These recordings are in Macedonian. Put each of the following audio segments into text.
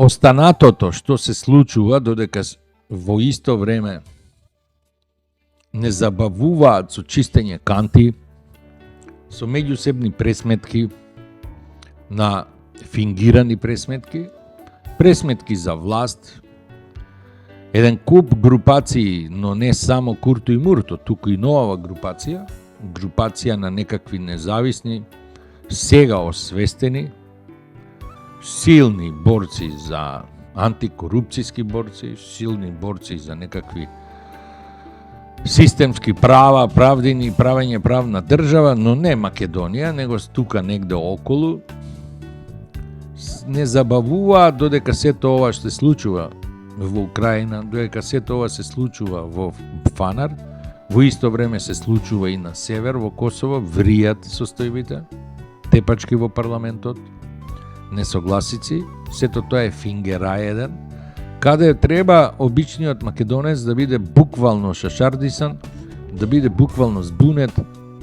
останатото што се случува додека во исто време не забавуваат со чистење канти, со меѓусебни пресметки на фингирани пресметки, пресметки за власт, еден куп групации, но не само Курто и Мурто, туку и нова групација на некакви независни, сега освестени, силни борци за антикорупцијски борци, силни борци за некакви системски права, правдини, правење правна држава, но не Македонија, него тука негде околу, не забавуваат додека сето ова што се случува во Украина, додека сето ова се случува во Фанар, во исто време се случува и на север, во Косово, вријат состојбите, тепачки во парламентот, несогласици, сето тоа е фингерај еден, каде треба обичниот македонец да биде буквално шашардисан, да биде буквално збунет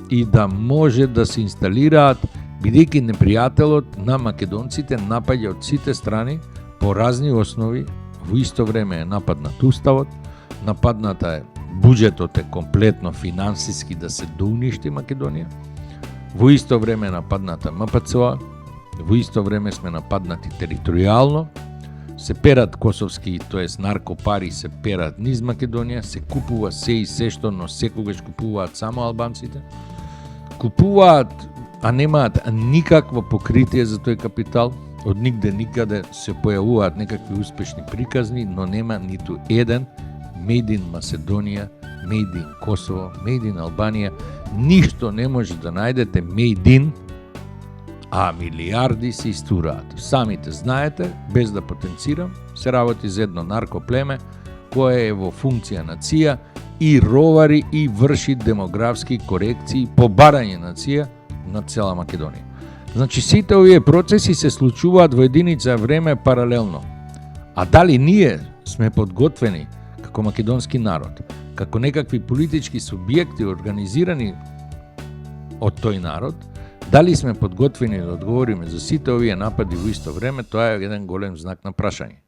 и да може да се инсталираат, бидејќи непријателот на македонците напаѓа од сите страни по разни основи, во исто време е нападнат уставот, нападната е буџетот е комплетно финансиски да се доуништи Македонија, во исто време е нападната МПЦО, во исто време сме нападнати територијално, се перат косовски, тоест наркопари се перат низ Македонија, се купува се и се што, но секогаш купуваат само албанците. Купуваат, а немаат никакво покритие за тој капитал, од нигде никаде се појавуваат некакви успешни приказни, но нема ниту еден Made in Macedonија, Made in Kosovo, Made in Албанија, ништо не може да најдете Made in, а милиарди се истураат. Самите знаете, без да потенцирам, се работи за едно наркоплеме кое е во функција на ЦИА и ровари и врши демографски корекции по барање на ЦИА на цела Македонија. Значи, сите овие процеси се случуваат во единица време паралелно. А дали ние сме подготвени како македонски народ, како некакви политички субјекти организирани од тој народ, дали сме подготвени да одговориме за сите овие напади во исто време, тоа е еден голем знак на прашање.